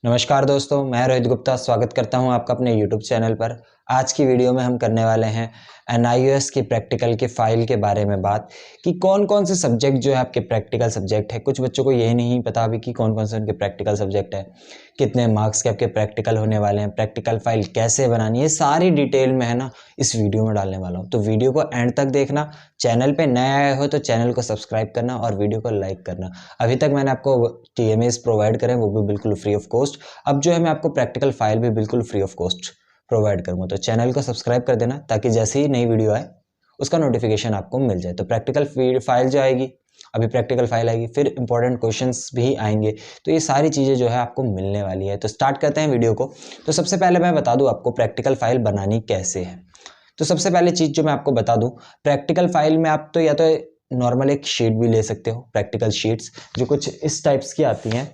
नमस्कार दोस्तों, मैं रोहित गुप्ता स्वागत करता हूं आपका अपने YouTube चैनल पर। आज की वीडियो में हम करने वाले हैं NIOS की प्रैक्टिकल के फाइल के बारे में बात कि कौन-कौन से सब्जेक्ट जो है आपके प्रैक्टिकल सब्जेक्ट है। कुछ बच्चों को ये नहीं पता अभी कि कौन-कौन से उनके प्रैक्टिकल सब्जेक्ट है, कितने मार्क्स के आपके प्रैक्टिकल होने वाले हैं, प्रैक्टिकल फाइल कैसे बनानी है, सारी डिटेल में है ना इस वीडियो में डालने वाला हूँ। तो वीडियो को एंड तक देखना, चैनल पर नए आए हो तो चैनल को सब्सक्राइब करना और वीडियो को लाइक करना। अभी तक मैंने आपको TMAs प्रोवाइड करें वो भी बिल्कुल फ्री ऑफ कॉस्ट। अब जो है मैं आपको प्रैक्टिकल फाइल भी बिल्कुल फ्री ऑफ कॉस्ट प्रोवाइड करूंगा, तो चैनल को सब्सक्राइब कर देना ताकि जैसे ही नई वीडियो आए उसका नोटिफिकेशन आपको मिल जाए। तो प्रैक्टिकल फाइल जो आएगी, अभी प्रैक्टिकल फाइल आएगी, फिर इंपॉर्टेंट क्वेश्चंस भी आएंगे, तो ये सारी चीज़ें जो है आपको मिलने वाली है। तो स्टार्ट करते हैं वीडियो को। तो सबसे पहले मैं बता दूं आपको प्रैक्टिकल फाइल बनानी कैसे है। तो सबसे पहले चीज़ जो मैं आपको बता दूं, प्रैक्टिकल फाइल में आप तो या तो नॉर्मल एक शीट भी ले सकते हो, प्रैक्टिकल शीट्स जो कुछ इस टाइप्स की आती हैं,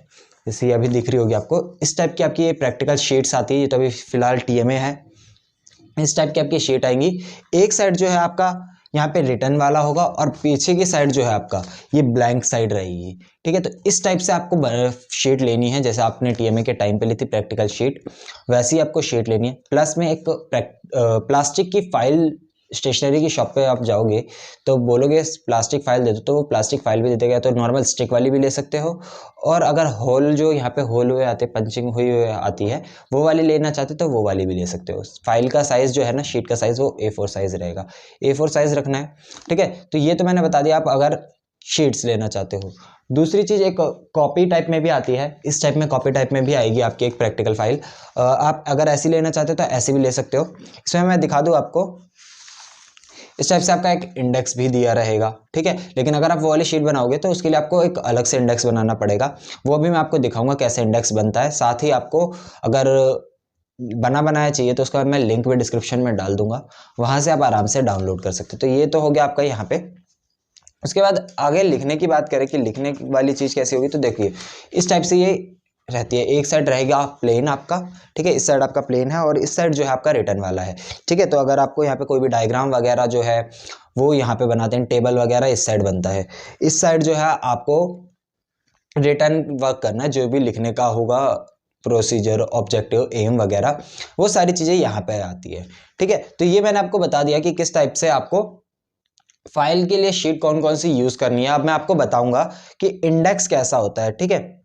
जैसे ये अभी दिख रही होगी आपको, इस टाइप की आपकी ये प्रैक्टिकल शीट्स आती है। ये तो अभी फिलहाल TMA है। इस टाइप की आपकी शीट आएंगी। एक साइड जो है आपका यहाँ पे रिटर्न वाला होगा और पीछे की साइड जो है आपका ये ब्लैंक साइड रहेगी। ठीक है, तो इस टाइप से आपको शीट लेनी है, जैसे आपने TMA के टाइम पे ली थी प्रैक्टिकल शीट, वैसी ही आपको शीट लेनी है। प्लस में एक प्लास्टिक की फाइल, स्टेशनरी की शॉप पे आप जाओगे तो बोलोगे प्लास्टिक फाइल दे दो, तो वो प्लास्टिक फाइल भी दे देगा। तो नॉर्मल स्टिक वाली भी ले सकते हो, और अगर होल जो यहाँ पे होल हुए आते, पंचिंग हुई हुई आती है, वो वाली लेना चाहते तो वो वाली भी ले सकते हो। फाइल का साइज़ जो है ना, शीट का साइज़ वो A4 साइज़ रहेगा, A4 साइज़ रखना है। ठीक है, तो ये तो मैंने बता दिया आप अगर शीट्स लेना चाहते हो। दूसरी चीज़ एक कॉपी टाइप में भी आती है, इस टाइप में कॉपी टाइप में भी आएगी आपकी एक प्रैक्टिकल फाइल। आप अगर ऐसी लेना चाहते हो तो ऐसी भी ले सकते हो। इसमें मैं दिखा दूँ आपको, इस टाइप से आपका एक इंडेक्स भी दिया रहेगा। ठीक है, लेकिन अगर आप वो वाली शीट बनाओगे तो उसके लिए आपको एक अलग से इंडेक्स बनाना पड़ेगा, वो भी मैं आपको दिखाऊंगा कैसे इंडेक्स बनता है। साथ ही आपको अगर बना बनाया चाहिए तो उसका मैं लिंक भी डिस्क्रिप्शन में डाल दूंगा, वहां से आप आराम से डाउनलोड कर सकते हो। तो ये तो हो गया आपका यहाँ पे। उसके बाद आगे लिखने की बात करें कि लिखने वाली चीज़ कैसी होगी, तो देखिए इस टाइप से ये रहती है। एक साइड रहेगा प्लेन आपका, ठीक है, इस साइड आपका प्लेन है और इस साइड जो है आपका रिटर्न वाला है। ठीक है, तो अगर आपको यहाँ पे कोई भी डायग्राम वगैरह जो है वो यहाँ पे बनाते हैं, टेबल वगैरह इस साइड बनता है। इस साइड जो है आपको रिटर्न वर्क करना है, जो भी लिखने का होगा, प्रोसीजर, ऑब्जेक्टिव, एम वगैरह, वो सारी चीज़ें यहाँ पे आती है। ठीक है, तो ये मैंने आपको बता दिया कि किस टाइप से आपको फाइल के लिए शीट कौन कौन सी यूज़ करनी है। अब मैं आपको बताऊंगा कि इंडेक्स कैसा होता है। ठीक है,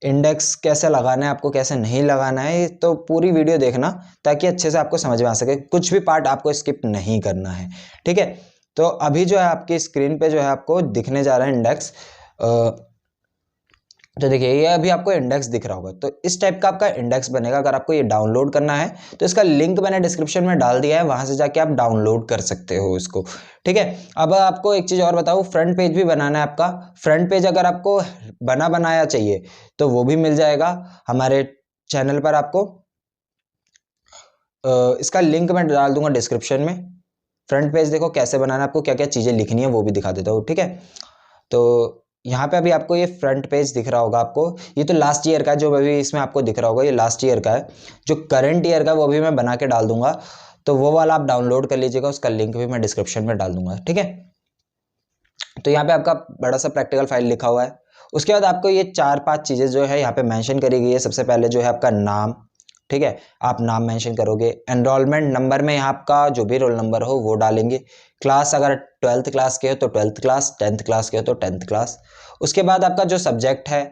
इंडेक्स कैसे लगाना है, आपको कैसे नहीं लगाना है, तो पूरी वीडियो देखना ताकि अच्छे से आपको समझ में आ सके, कुछ भी पार्ट आपको स्किप नहीं करना है। ठीक है, तो अभी जो है आपकी स्क्रीन पे जो है आपको दिखने जा रहा है इंडेक्स। तो देखिए ये अभी आपको इंडेक्स दिख रहा होगा, तो इस टाइप का आपका इंडेक्स बनेगा। अगर आपको ये डाउनलोड करना है तो इसका लिंक मैंने डिस्क्रिप्शन में डाल दिया है, वहां से जाके आप डाउनलोड कर सकते हो इसको। ठीक है, अब आपको एक चीज़ और बताऊँ, फ्रंट पेज भी बनाना है आपका। फ्रंट पेज अगर आपको बना बनाया चाहिए तो वो भी मिल जाएगा हमारे चैनल पर आपको। इसका लिंक मैं डाल दूंगा डिस्क्रिप्शन में। फ्रंट पेज देखो कैसे बनाना है, आपको क्या क्या चीज़ें लिखनी है वो भी दिखा देता हूँ। ठीक है, तो यहाँ पे अभी आपको ये फ्रंट पेज दिख रहा होगा आपको, ये तो लास्ट ईयर का है, जो अभी इसमें आपको दिख रहा होगा ये लास्ट ईयर का है। जो करंट ईयर का वो भी मैं बना के डाल दूंगा, तो वो वाला आप डाउनलोड कर लीजिएगा, उसका लिंक भी मैं डिस्क्रिप्शन में डाल दूंगा। ठीक है, तो यहाँ पे आपका बड़ा सा प्रैक्टिकल फाइल लिखा हुआ है। उसके बाद आपको ये 4-5 चीज़ें जो है यहाँ पे मेंशन करी गई है। सबसे पहले जो है आपका नाम, ठीक है, आप नाम मेंशन करोगे। एनरोलमेंट नंबर में यहाँ आपका जो भी रोल नंबर हो वो डालेंगे। क्लास अगर 12th क्लास के हो तो 12th क्लास, 10th क्लास के हो तो 10th क्लास। उसके बाद आपका जो सब्जेक्ट है,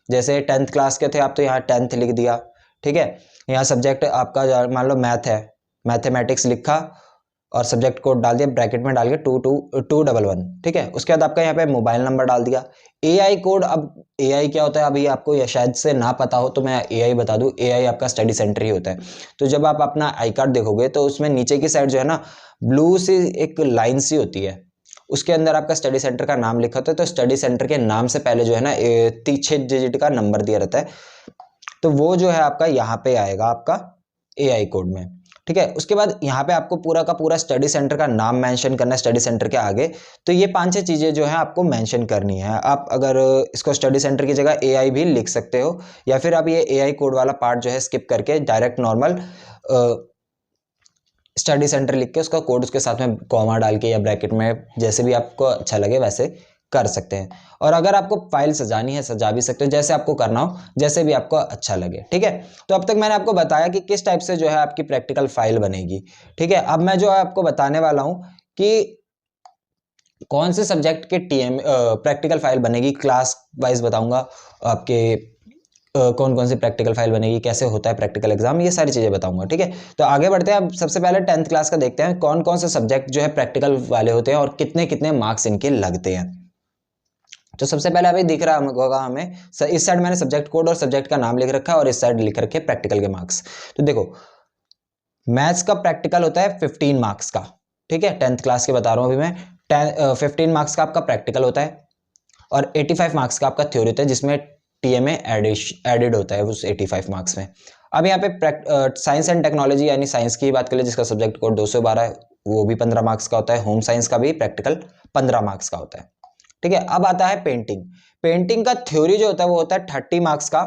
जैसे 10th क्लास के थे आप तो यहाँ 10th लिख दिया। ठीक है, यहाँ सब्जेक्ट आपका मान लो मैथ है, मैथमेटिक्स लिखा और सब्जेक्ट कोड डाल दिया, ब्रैकेट में डाल के 2211। ठीक है, उसके बाद आपका यहाँ पे मोबाइल नंबर डाल दिया। AI कोड, अब AI क्या होता है अभी आपको या शायद से ना पता हो तो मैं AI बता दूं। AI आपका स्टडी सेंटर ही होता है। तो जब आप अपना आई कार्ड देखोगे तो उसमें नीचे की साइड जो है ना ब्लू सी एक लाइन सी होती है, उसके अंदर आपका स्टडी सेंटर का नाम लिखा होता है। तो स्टडी सेंटर के नाम से पहले जो है ना 6 डिजिट का नंबर दिया रहता है, तो वो जो है आपका यहाँ पे आएगा आपका AI कोड में। ठीक है, उसके बाद यहाँ पे आपको पूरा का पूरा स्टडी सेंटर का नाम मेंशन करना है स्टडी सेंटर के आगे। तो ये 5-6 चीज़ें जो है आपको मेंशन करनी है। आप अगर इसको स्टडी सेंटर की जगह AI भी लिख सकते हो, या फिर आप ये AI कोड वाला पार्ट जो है स्किप करके डायरेक्ट नॉर्मल स्टडी सेंटर लिख के उसका कोड उसके साथ में कॉमा डाल के या ब्रैकेट में, जैसे भी आपको अच्छा लगे वैसे कर सकते हैं। और अगर आपको फाइल सजानी है सजा भी सकते हो, जैसे आपको करना हो, जैसे भी आपको अच्छा लगे। ठीक है, तो अब तक मैंने आपको बताया कि किस टाइप से जो है आपकी प्रैक्टिकल फाइल बनेगी। ठीक है, अब मैं जो है आपको बताने वाला हूं कि कौन से सब्जेक्ट के टीएम प्रैक्टिकल फाइल बनेगी, क्लास वाइज बताऊंगा आपके कौन कौन सी प्रैक्टिकल फाइल बनेगी, कैसे होता है प्रैक्टिकल एग्जाम, ये सारी चीजें बताऊंगा। ठीक है, तो आगे बढ़ते हैं। अब सबसे पहले 10th क्लास का देखते हैं कौन कौन से सब्जेक्ट जो है प्रैक्टिकल वाले होते हैं और कितने कितने मार्क्स इनके लगते हैं। तो सबसे पहले अभी दिख रहा होगा हमें, इस साइड मैंने सब्जेक्ट कोड और सब्जेक्ट का नाम लिख रखा है और इस साइड लिख रखे प्रैक्टिकल के मार्क्स। तो देखो, मैथ्स का प्रैक्टिकल होता है 15 मार्क्स का। ठीक है, 10th क्लास के बता रहा हूं अभी मैं। 15 मार्क्स का आपका प्रैक्टिकल होता है और 85 मार्क्स का आपका थ्योरी होता है, जिसमें टीएमए एडेड होता है उस 85 मार्क्स में। अब यहाँ पे साइंस एंड टेक्नोलॉजी यानी साइंस की बात करें, जिसका सब्जेक्ट कोड 212 है, वो भी 15 मार्क्स का होता है। होम साइंस का भी प्रैक्टिकल 15 मार्क्स का होता है। ठीक है, अब आता है पेंटिंग। पेंटिंग का थ्योरी जो होता है वो होता है 30 मार्क्स का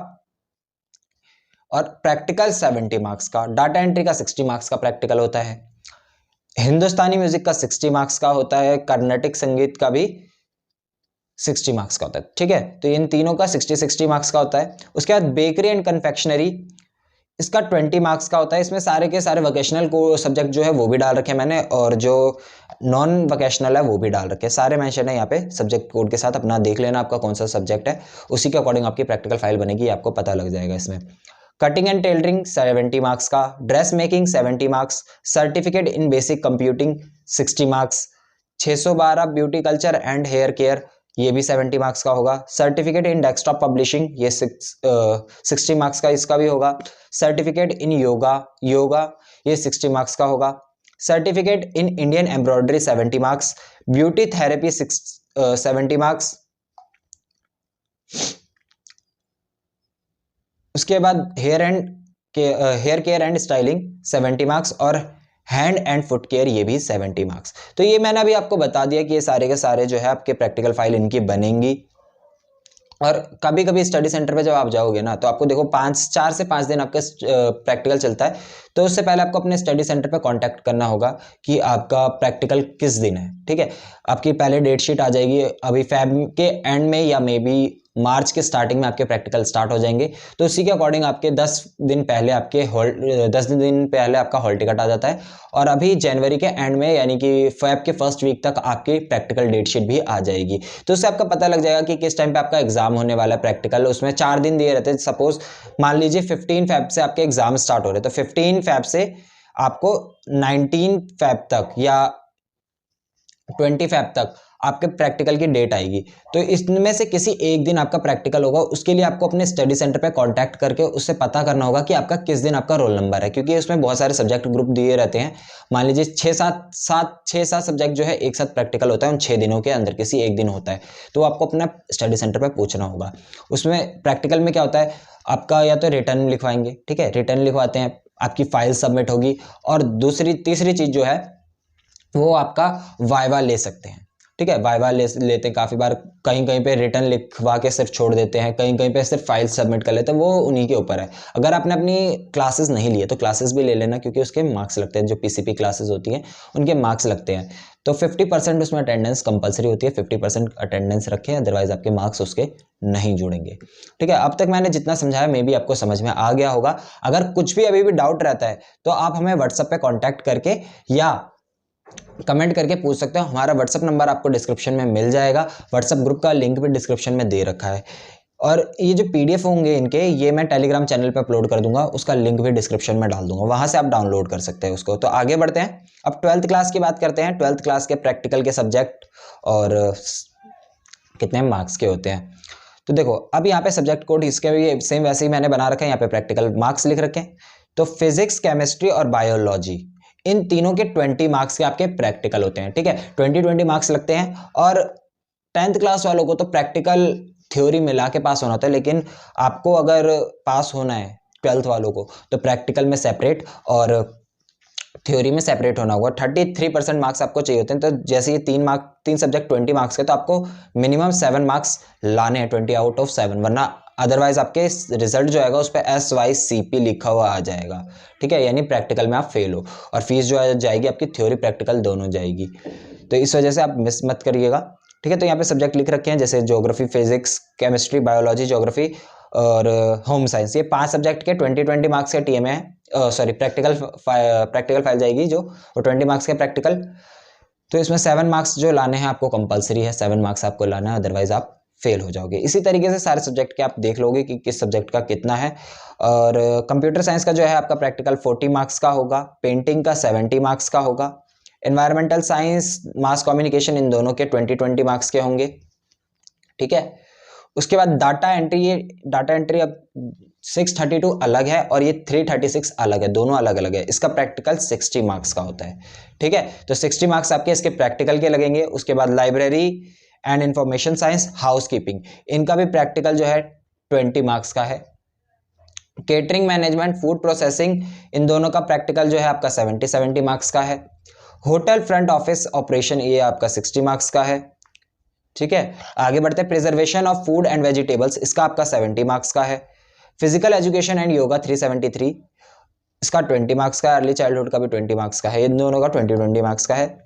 और प्रैक्टिकल 70 मार्क्स का। डाटा एंट्री का 60 मार्क्स का प्रैक्टिकल होता है। हिंदुस्तानी म्यूजिक का 60 मार्क्स का होता है। कर्नाटिक संगीत का भी 60 मार्क्स का होता है। ठीक है, तो इन तीनों का 60 मार्क्स का होता है। उसके बाद बेकरी एंड कन्फेक्शनरी, इसका 20 मार्क्स का होता है। इसमें सारे के सारे वोकेशनल को सब्जेक्ट जो है वो भी डाल रखे हैं मैंने, और जो नॉन वोकेशनल है वो भी डाल रखे हैं। सारे मेंशन है यहाँ पे सब्जेक्ट कोड के साथ, अपना देख लेना आपका कौन सा सब्जेक्ट है, उसी के अकॉर्डिंग आपकी प्रैक्टिकल फाइल बनेगी, आपको पता लग जाएगा इसमें। कटिंग एंड टेलरिंग 70 मार्क्स का, dress making 70 marks, certificate in basic computing 60 marks, 612 beauty culture and hair care, ये भी 70 मार्क्स का होगा। सर्टिफिकेट इन डेस्कटॉप पब्लिशिंग, ये 60 मार्क्स का इसका भी होगा। सर्टिफिकेट इन योगा ये 60 मार्क्स का होगा। Certificate in Indian embroidery 70 marks, beauty therapy 70 marks. उसके बाद hair care and styling 70 marks और हैंड एंड फुट केयर ये भी 70 मार्क्स। तो ये मैंने अभी आपको बता दिया कि ये सारे के सारे जो है आपके प्रैक्टिकल फाइल इनकी बनेंगी। और कभी कभी स्टडी सेंटर पे जब आप जाओगे ना, तो आपको देखो 4 से 5 दिन आपका प्रैक्टिकल चलता है। तो उससे पहले आपको अपने स्टडी सेंटर पे कांटेक्ट करना होगा कि आपका प्रैक्टिकल किस दिन है। ठीक है, आपकी पहले डेट शीट आ जाएगी अभी फेब के एंड में या मे बी मार्च के स्टार्टिंग में आपके प्रैक्टिकल स्टार्ट हो जाएंगे। तो उसी के अकॉर्डिंग आपके 10 दिन पहले आपका हॉल टिकट आ जाता है। और अभी जनवरी के एंड में यानी कि फेब के फर्स्ट वीक तक आपकी प्रैक्टिकल डेट शीट भी आ जाएगी। तो उससे आपका पता लग जाएगा कि किस टाइम पे आपका एग्जाम होने वाला है। प्रैक्टिकल उसमें 4 दिन दिए रहते हैं। सपोज मान लीजिए 15 फेब से आपके एग्जाम स्टार्ट हो रहे हैं, तो 15 फेब से आपको 19 फेब तक या 20 फेब तक आपके प्रैक्टिकल की डेट आएगी। तो इसमें से किसी एक दिन आपका प्रैक्टिकल होगा। उसके लिए आपको अपने स्टडी सेंटर पे कांटेक्ट करके उससे पता करना होगा कि आपका किस दिन आपका रोल नंबर है, क्योंकि उसमें बहुत सारे सब्जेक्ट ग्रुप दिए रहते हैं। मान लीजिए 6-7 सब्जेक्ट जो है एक साथ प्रैक्टिकल होता है, उन 6 दिनों के अंदर किसी एक दिन होता है। तो आपको अपना स्टडी सेंटर पर पूछना होगा। उसमें प्रैक्टिकल में क्या होता है, आपका या तो रिटर्न लिखवाएंगे, ठीक है, रिटर्न लिखवाते हैं, आपकी फाइल सबमिट होगी, और तीसरी चीज जो है वो आपका वाइवा ले सकते हैं। ठीक है, वाइवा लेते हैं काफ़ी बार, कहीं कहीं पे रिटर्न लिखवा के सिर्फ छोड़ देते हैं, कहीं कहीं पे सिर्फ फाइल सबमिट कर लेते हैं, वो उन्हीं के ऊपर है। अगर आपने अपनी क्लासेस नहीं लिए तो क्लासेस भी ले लेना, क्योंकि उसके मार्क्स लगते हैं। जो पीसीपी क्लासेस होती हैं उनके मार्क्स लगते हैं। तो 50% उसमें अटेंडेंस कंपलसरी होती है, 50% अटेंडेंस रखें, अदरवाइज आपके मार्क्स उसके नहीं जुड़ेंगे। ठीक है, अब तक मैंने जितना समझाया मे बी आपको समझ में आ गया होगा। अगर कुछ भी अभी भी डाउट रहता है तो आप हमें व्हाट्सएप पे कॉन्टैक्ट करके या कमेंट करके पूछ सकते हो। हमारा व्हाट्सएप नंबर आपको डिस्क्रिप्शन में मिल जाएगा। व्हाट्सएप ग्रुप का लिंक भी डिस्क्रिप्शन में दे रखा है। और ये जो पीडीएफ होंगे इनके, ये मैं टेलीग्राम चैनल पे अपलोड कर दूंगा, उसका लिंक भी डिस्क्रिप्शन में डाल दूंगा, वहां से आप डाउनलोड कर सकते हैं उसको। तो आगे बढ़ते हैं, अब 12th क्लास की बात करते हैं। 12th क्लास के प्रैक्टिकल के सब्जेक्ट और कितने मार्क्स के होते हैं। तो देखो, अब यहाँ पे सब्जेक्ट कोड इसके भी सेम वैसे ही मैंने बना रखा है, यहाँ पे प्रैक्टिकल मार्क्स लिख रखे हैं। तो फिजिक्स, केमिस्ट्री और बायोलॉजी, इन तीनों के 20 मार्क्स के आपके प्रैक्टिकल होते हैं। ठीक है, 20 मार्क्स लगते हैं। और 10th क्लास वालों को तो प्रैक्टिकल थ्योरी मिला के पास होना होता है, लेकिन आपको अगर पास होना है 12th वालों को तो प्रैक्टिकल में सेपरेट और थ्योरी में सेपरेट होना होगा। 33% मार्क्स आपको चाहिए होते हैं। तो जैसे ये 3 सब्जेक्ट 20 मार्क्स के, तो आपको मिनिमम 7 मार्क्स लाने हैं, 20 आउट ऑफ 7, वरना अदरवाइज आपके रिजल्ट जो आएगा उस पर SYCP लिखा हुआ आ जाएगा। ठीक है, यानी प्रैक्टिकल में आप फेल हो, और फीस जो जाएगी आपकी थ्योरी प्रैक्टिकल दोनों जाएगी। तो इस वजह से आप मिस मत करिएगा। ठीक है। तो यहाँ पे सब्जेक्ट लिख रखे हैं जैसे geography, physics, chemistry, biology, geography और होम साइंस। ये 5 सब्जेक्ट के 20 मार्क्स का टीएमए है, सॉरी प्रैक्टिकल फाइल जाएगी जो, वो 20 मार्क्स का प्रैक्टिकल। तो इसमें 7 मार्क्स जो लाने हैं आपको कंपलसरी है, 7 मार्क्स आपको लाना है, अदरवाइज आप फेल हो जाओगे। इसी तरीके से सारे सब्जेक्ट के आप देख लोगे कि किस सब्जेक्ट का कितना है। और कंप्यूटर साइंस का जो है आपका प्रैक्टिकल 40 मार्क्स का होगा, पेंटिंग का 70 मार्क्स का होगा, एनवायरमेंटल साइंस, मास कम्युनिकेशन, इन दोनों के 20 मार्क्स के होंगे। ठीक है। उसके बाद डाटा एंट्री, ये डाटा एंट्री अब 632 अलग है और ये 336 अलग है, दोनों अलग अलग है। इसका प्रैक्टिकल 60 मार्क्स का होता है। ठीक है। तो 60 मार्क्स आपके इसके प्रैक्टिकल के लगेंगे। उसके बाद library and information science, housekeeping, इनका भी प्रैक्टिकल जो है 20 मार्क्स का है। केटरिंग मैनेजमेंट, फूड प्रोसेसिंग, इन दोनों का प्रैक्टिकल जो है आपका 70 मार्क्स का है। होटल फ्रंट ऑफिस ऑपरेशन, ये आपका 60 मार्क्स का है। ठीक है। आगे बढ़ते हैं, preservation of food and vegetables, इसका आपका 70 मार्क्स का है। फिजिकल एजुकेशन एंड योगा 373, इसका 20 मार्क्स का है। अर्ली चाइल्डहुड का भी 20 मार्क्स का है। इन दोनों का 20 मार्क्स का है।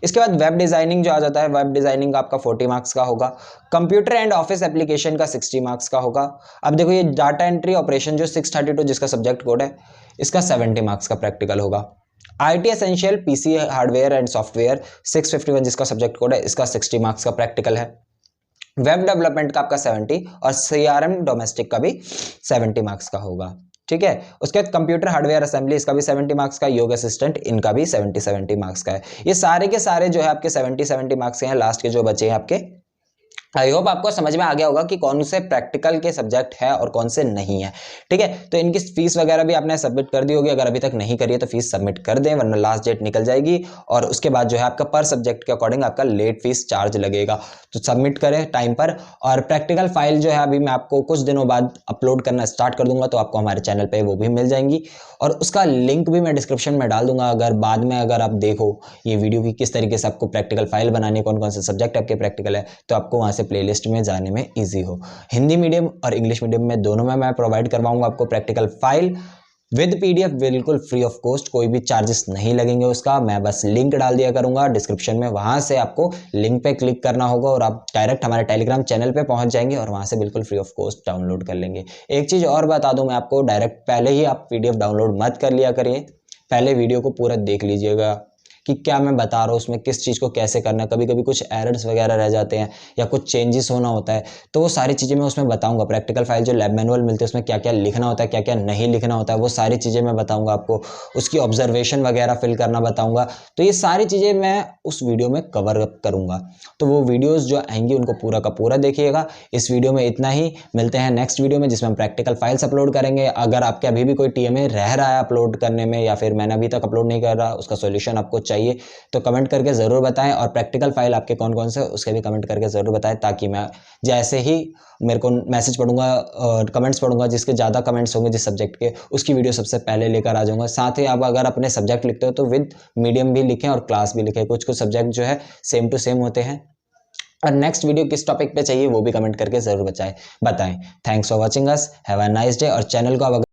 इसके बाद वेब डिजाइनिंग जो आ जाता है, वेब डिजाइनिंग का आपका 40 मार्क्स का होगा। कंप्यूटर एंड ऑफिस एप्लीकेशन का 60 मार्क्स का होगा। अब देखो ये डाटा एंट्री ऑपरेशन जो 632 जिसका सब्जेक्ट कोड है, इसका 70 मार्क्स का प्रैक्टिकल होगा। IT essential PC hardware and software 651 जिसका सब्जेक्ट कोड है, इसका 60 मार्क्स का प्रैक्टिकल है। वेब डेवलपमेंट का आपका 70 और CRM डोमेस्टिक का भी 70 मार्क्स का होगा। ठीक है। उसके बाद कंप्यूटर हार्डवेयर असेंबली, इसका भी 70 मार्क्स का। योग असिस्टेंट, इनका भी 70 मार्क्स का है। ये सारे के सारे जो है आपके 70 मार्क्स के हैं। लास्ट के जो बचे हैं आपके, आई होप आपको समझ में आ गया होगा कि कौन से प्रैक्टिकल के सब्जेक्ट है और कौन से नहीं है। ठीक है। तो इनकी फीस वगैरह भी आपने सबमिट कर दी होगी, अगर अभी तक नहीं करी है तो फीस सबमिट कर दें, वरना लास्ट डेट निकल जाएगी। और उसके बाद जो है आपका पर सब्जेक्ट के अकॉर्डिंग आपका लेट फीस चार्ज लगेगा, तो सबमिट करें टाइम पर। और प्रैक्टिकल फाइल जो है अभी मैं आपको कुछ दिनों बाद अपलोड करना स्टार्ट कर दूंगा, तो आपको हमारे चैनल पर वो भी मिल जाएंगी और उसका लिंक भी मैं डिस्क्रिप्शन में डाल दूंगा। अगर बाद में अगर आप देखो ये वीडियो की किस तरीके से आपको प्रैक्टिकल फाइल बनानी है, कौन कौन से सब्जेक्ट आपके प्रैक्टिकल है, तो आपको वहां से प्लेलिस्ट में जाने में इजी हो। हिंदी मीडियम और इंग्लिश मीडियम में दोनों में मैं प्रोवाइड करवाऊंगा आपको प्रैक्टिकल फाइल विद PDF, बिल्कुल फ्री ऑफ कॉस्ट, कोई भी चार्जेस नहीं लगेंगे उसका। मैं बस लिंक डाल दिया करूंगा डिस्क्रिप्शन में, वहां से आपको लिंक पे क्लिक करना होगा और आप डायरेक्ट हमारे टेलीग्राम चैनल पे पहुंच जाएंगे और वहां से बिल्कुल फ्री ऑफ कॉस्ट डाउनलोड कर लेंगे। एक चीज और बता दूं मैं आपको, डायरेक्ट पहले ही आप PDF डाउनलोड मत कर लिया करिए, पहले वीडियो को पूरा देख लीजिएगा कि क्या मैं बता रहा हूँ उसमें किस चीज़ को कैसे करना है। कभी कभी कुछ एरर्स वगैरह रह जाते हैं या कुछ चेंजेस होना होता है, तो वो सारी चीज़ें मैं उसमें बताऊंगा। प्रैक्टिकल फाइल जो लैब मैनुअल मिलते हैं उसमें क्या क्या लिखना होता है, क्या क्या नहीं लिखना होता है, वो सारी चीज़ें मैं बताऊंगा आपको। उसकी ऑब्जर्वेशन वगैरह फिल करना बताऊंगा। तो ये सारी चीज़ें मैं उस वीडियो में कवर अप करूँगा, तो वो वीडियोज़ जो आएंगी उनको पूरा का पूरा देखिएगा। इस वीडियो में इतना ही, मिलते हैं नेक्स्ट वीडियो में जिसमें हम प्रैक्टिकल फाइल्स अपलोड करेंगे। अगर आपके अभी भी कोई TMA रह रहा है अपलोड करने में, या फिर मैंने अभी तक अपलोड नहीं कर रहा, उसका सोल्यूशन आपको चाहिए तो कमेंट करके ज़रूर बताएं। और प्रैक्टिकल फाइल आपके कौन कौन से उसके भी कमेंट करके ज़रूर बताएं, ताकि मैं जैसे ही मेरे को मैसेज पढ़ूंगा, कमेंट्स पढ़ूंगा, जिसके ज़्यादा कमेंट्स होंगे जिस सब्जेक्ट के, उसकी वीडियो सबसे पहले लेकर आ जाऊंगा। साथ ही आप अगर अपने सब्जेक्ट लिखते हो तो विद मीडियम भी लिखें और क्लास भी लिखें। कुछ कुछ सब्जेक्ट जो है सेम टू सेम होते हैं। और नेक्स्ट वीडियो किस टॉपिक पे चाहिए वो भी कमेंट करके ज़रूर बताएं। Thanks for watching us, have a nice day. और चैनल को